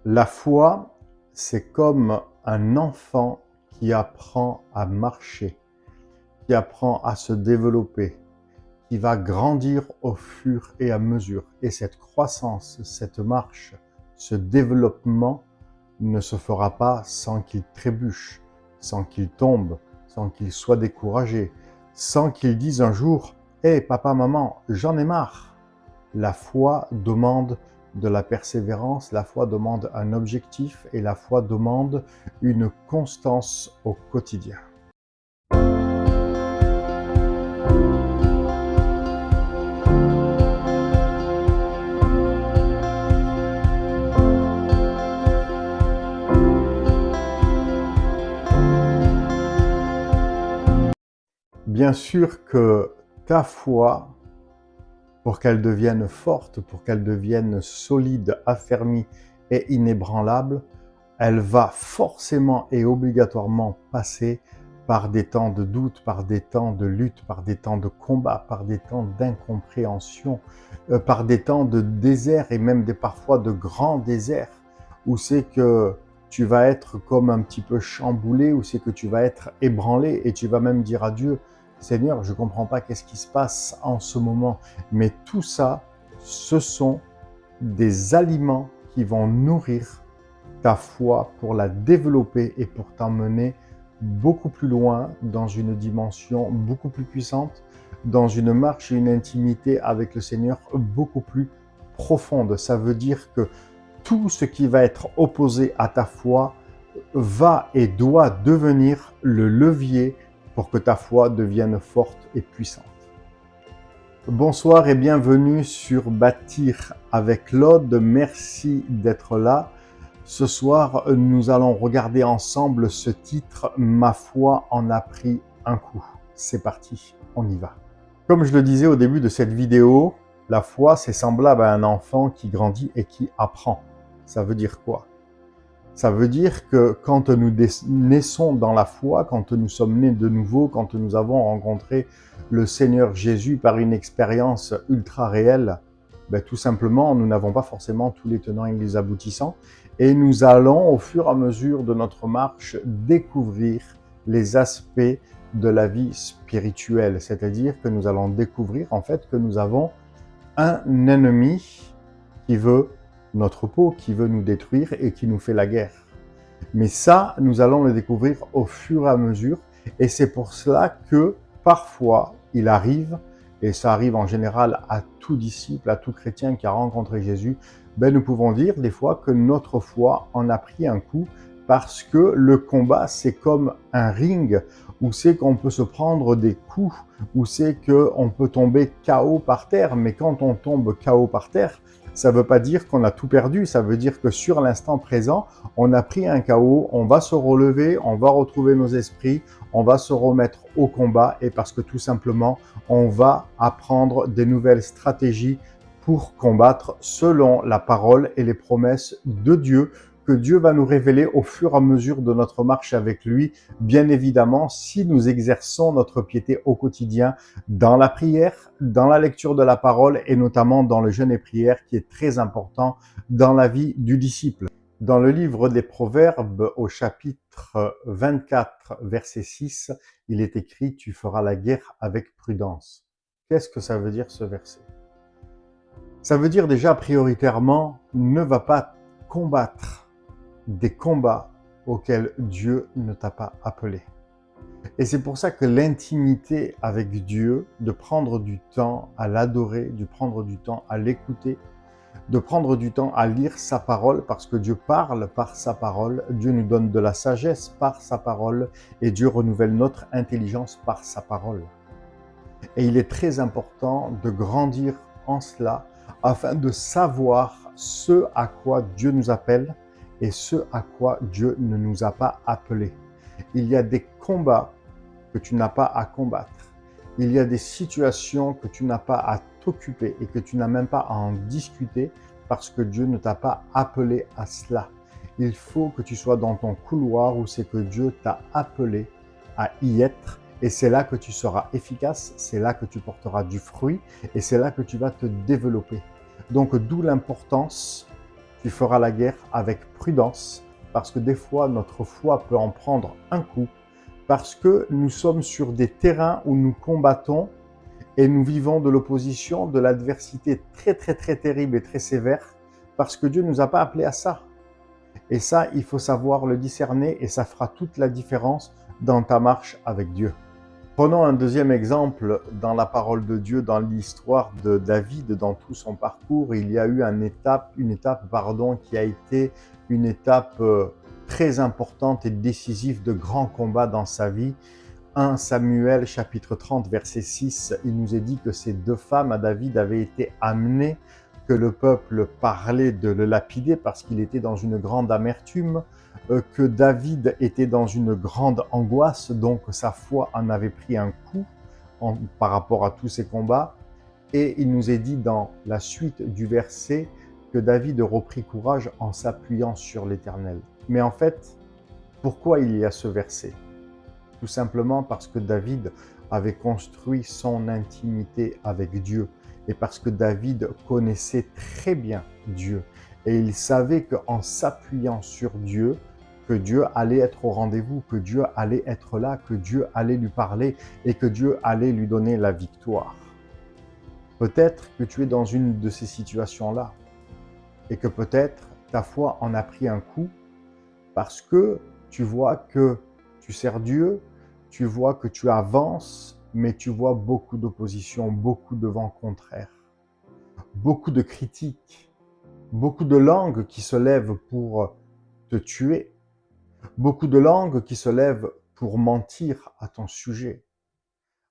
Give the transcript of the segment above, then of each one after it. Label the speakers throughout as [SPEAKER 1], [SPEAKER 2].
[SPEAKER 1] La foi, c'est comme un enfant qui apprend à marcher, qui apprend à se développer, qui va grandir au fur et à mesure. Et cette croissance, cette marche, ce développement ne se fera pas sans qu'il trébuche, sans qu'il tombe, sans qu'il soit découragé, sans qu'il dise un jour « Hé, papa, maman, j'en ai marre ». La foi demande de la persévérance, la foi demande un objectif et la foi demande une constance au quotidien. Bien sûr que ta foi, pour qu'elle devienne forte, pour qu'elle devienne solide, affermie et inébranlable, elle va forcément et obligatoirement passer par des temps de doute, par des temps de lutte, par des temps de combat, par des temps d'incompréhension, par des temps de désert et même parfois de grands déserts, où c'est que tu vas être comme un petit peu chamboulé, où c'est que tu vas être ébranlé et tu vas même dire à Dieu, Seigneur, je ne comprends pas qu'est-ce qui se passe en ce moment. Mais tout ça, ce sont des aliments qui vont nourrir ta foi pour la développer et pour t'emmener beaucoup plus loin dans une dimension beaucoup plus puissante, dans une marche et une intimité avec le Seigneur beaucoup plus profonde. Ça veut dire que tout ce qui va être opposé à ta foi va et doit devenir le levier pour que ta foi devienne forte et puissante. Bonsoir et bienvenue sur Bâtir avec Claude. Merci d'être là. Ce soir, nous allons regarder ensemble ce titre « Ma foi en a pris un coup ». C'est parti, on y va. Comme je le disais au début de cette vidéo, la foi, c'est semblable à un enfant qui grandit et qui apprend. Ça veut dire quoi ? Ça veut dire que quand nous naissons dans la foi, quand nous sommes nés de nouveau, quand nous avons rencontré le Seigneur Jésus par une expérience ultra réelle, tout simplement, nous n'avons pas forcément tous les tenants et les aboutissants. Et nous allons, au fur et à mesure de notre marche, découvrir les aspects de la vie spirituelle. C'est-à-dire que nous allons découvrir en fait que nous avons un ennemi qui veut notre peau, qui veut nous détruire et qui nous fait la guerre. Mais ça, nous allons le découvrir au fur et à mesure. Et c'est pour cela que parfois, il arrive, et ça arrive en général à tout disciple, à tout chrétien qui a rencontré Jésus, nous pouvons dire des fois que notre foi en a pris un coup parce que le combat, c'est comme un ring où c'est qu'on peut se prendre des coups, où c'est qu'on peut tomber KO par terre. Mais quand on tombe KO par terre, ça ne veut pas dire qu'on a tout perdu, ça veut dire que sur l'instant présent, on a pris un KO, on va se relever, on va retrouver nos esprits, on va se remettre au combat et parce que tout simplement, on va apprendre des nouvelles stratégies pour combattre selon la parole et les promesses de Dieu que Dieu va nous révéler au fur et à mesure de notre marche avec lui, bien évidemment, si nous exerçons notre piété au quotidien dans la prière, dans la lecture de la parole et notamment dans le jeûne et prière qui est très important dans la vie du disciple. Dans le livre des Proverbes, au chapitre 24, verset 6, il est écrit « Tu feras la guerre avec prudence ». Qu'est-ce que ça veut dire ce verset ? Ça veut dire déjà prioritairement, ne va pas combattre des combats auxquels Dieu ne t'a pas appelé. Et c'est pour ça que l'intimité avec Dieu, de prendre du temps à l'adorer, de prendre du temps à l'écouter, de prendre du temps à lire sa parole, parce que Dieu parle par sa parole, Dieu nous donne de la sagesse par sa parole, et Dieu renouvelle notre intelligence par sa parole. Et il est très important de grandir en cela, afin de savoir ce à quoi Dieu nous appelle, et ce à quoi Dieu ne nous a pas appelés. Il y a des combats que tu n'as pas à combattre. Il y a des situations que tu n'as pas à t'occuper et que tu n'as même pas à en discuter parce que Dieu ne t'a pas appelé à cela. Il faut que tu sois dans ton couloir où c'est que Dieu t'a appelé à y être et c'est là que tu seras efficace, c'est là que tu porteras du fruit et c'est là que tu vas te développer. Donc d'où l'importance Tu feras la guerre avec prudence, parce que des fois, notre foi peut en prendre un coup, parce que nous sommes sur des terrains où nous combattons et nous vivons de l'opposition, de l'adversité très, très, très terrible et très sévère, parce que Dieu ne nous a pas appelés à ça. Et ça, il faut savoir le discerner et ça fera toute la différence dans ta marche avec Dieu. Prenons un deuxième exemple dans la parole de Dieu, dans l'histoire de David, dans tout son parcours. Il y a eu une étape qui a été une étape très importante et décisive de grands combats dans sa vie. 1 Samuel chapitre 30 verset 6, il nous est dit que ces deux femmes à David avaient été amenées, que le peuple parlait de le lapider parce qu'il était dans une grande amertume, que David était dans une grande angoisse, donc sa foi en avait pris un coup par rapport à tous ces combats. Et il nous est dit dans la suite du verset que David reprit courage en s'appuyant sur l'Éternel. Mais en fait, pourquoi il y a ce verset ? Tout simplement parce que David avait construit son intimité avec Dieu et parce que David connaissait très bien Dieu. Et il savait qu'en s'appuyant sur Dieu, que Dieu allait être au rendez-vous, que Dieu allait être là, que Dieu allait lui parler et que Dieu allait lui donner la victoire. Peut-être que tu es dans une de ces situations-là et que peut-être ta foi en a pris un coup parce que tu vois que tu sers Dieu, tu vois que tu avances, mais tu vois beaucoup d'opposition, beaucoup de vents contraires, beaucoup de critiques, beaucoup de langues qui se lèvent pour te tuer, beaucoup de langues qui se lèvent pour mentir à ton sujet.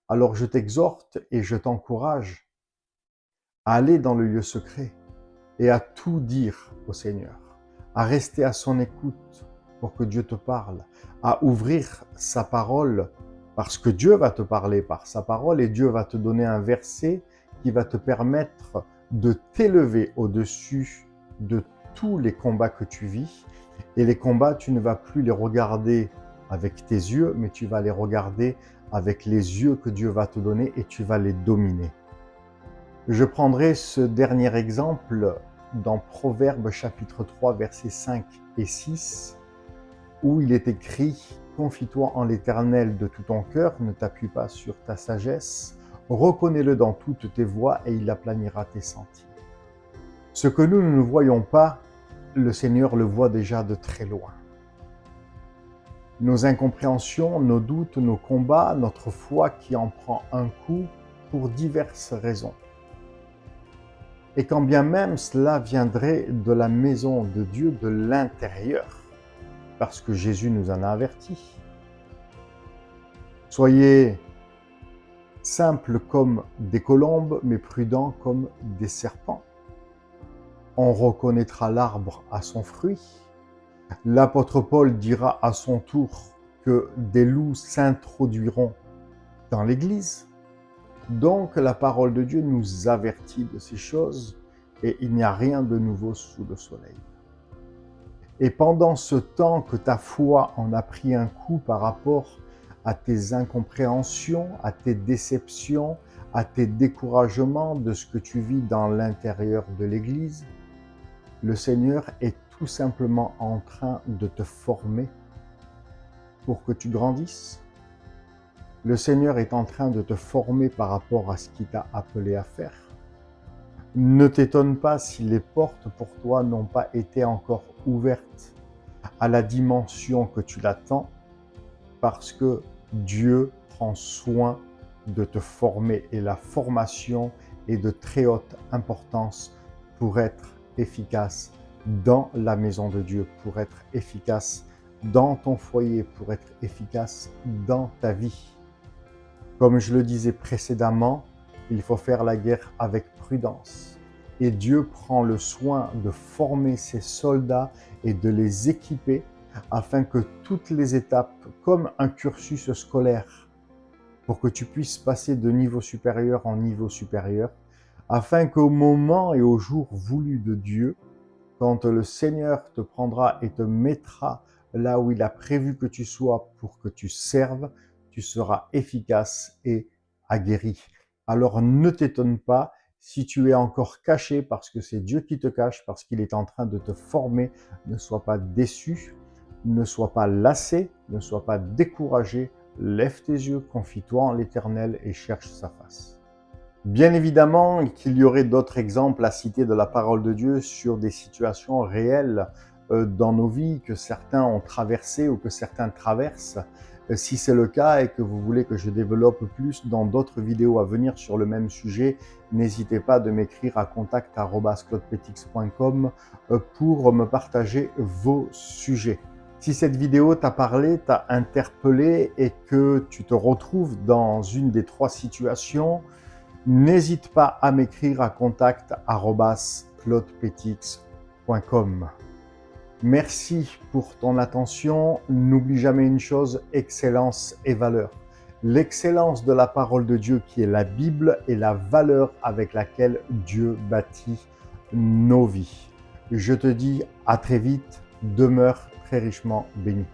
[SPEAKER 1] Alors je t'exhorte et je t'encourage à aller dans le lieu secret et à tout dire au Seigneur, à rester à son écoute pour que Dieu te parle, à ouvrir sa parole parce que Dieu va te parler par sa parole et Dieu va te donner un verset qui va te permettre de t'élever au-dessus de tous les combats que tu vis. Et les combats, tu ne vas plus les regarder avec tes yeux, mais tu vas les regarder avec les yeux que Dieu va te donner et tu vas les dominer. Je prendrai ce dernier exemple dans Proverbes chapitre 3 versets 5 et 6 où il est écrit « Confie-toi en l'Éternel de tout ton cœur, ne t'appuie pas sur ta sagesse, reconnais-le dans toutes tes voies et il aplanira tes sentiers. » Ce que nous ne voyons pas, le Seigneur le voit déjà de très loin. Nos incompréhensions, nos doutes, nos combats, notre foi qui en prend un coup pour diverses raisons. Et quand bien même cela viendrait de la maison de Dieu, de l'intérieur, parce que Jésus nous en a avertis. Soyez simples comme des colombes, mais prudents comme des serpents. On reconnaîtra l'arbre à son fruit. L'apôtre Paul dira à son tour que des loups s'introduiront dans l'Église. Donc la parole de Dieu nous avertit de ces choses et il n'y a rien de nouveau sous le soleil. Et pendant ce temps que ta foi en a pris un coup par rapport à tes incompréhensions, à tes déceptions, à tes découragements de ce que tu vis dans l'intérieur de l'Église, le Seigneur est tout simplement en train de te former pour que tu grandisses. Le Seigneur est en train de te former par rapport à ce qu'il t'a appelé à faire. Ne t'étonne pas si les portes pour toi n'ont pas été encore ouvertes à la dimension que tu l'attends, parce que Dieu prend soin de te former et la formation est de très haute importance pour être efficace dans la maison de Dieu, pour être efficace dans ton foyer, pour être efficace dans ta vie. Comme je le disais précédemment, il faut faire la guerre avec prudence. Et Dieu prend le soin de former ses soldats et de les équiper afin que toutes les étapes, comme un cursus scolaire, pour que tu puisses passer de niveau supérieur en niveau supérieur, afin qu'au moment et au jour voulu de Dieu, quand le Seigneur te prendra et te mettra là où il a prévu que tu sois pour que tu serves, tu seras efficace et aguerri. Alors ne t'étonne pas Si tu es encore caché parce que c'est Dieu qui te cache, parce qu'il est en train de te former, ne sois pas déçu, ne sois pas lassé, ne sois pas découragé. Lève tes yeux, confie-toi en l'Éternel et cherche sa face. Bien évidemment qu'il y aurait d'autres exemples à citer de la parole de Dieu sur des situations réelles dans nos vies que certains ont traversées ou que certains traversent. Si c'est le cas et que vous voulez que je développe plus dans d'autres vidéos à venir sur le même sujet, n'hésitez pas de m'écrire à contact@claudepetix.com pour me partager vos sujets. Si cette vidéo t'a parlé, t'a interpellé et que tu te retrouves dans une des trois situations, n'hésite pas à m'écrire à contact@claudepetix.com. Merci pour ton attention. N'oublie jamais une chose, excellence et valeur. L'excellence de la parole de Dieu qui est la Bible et la valeur avec laquelle Dieu bâtit nos vies. Je te dis à très vite, demeure très richement béni.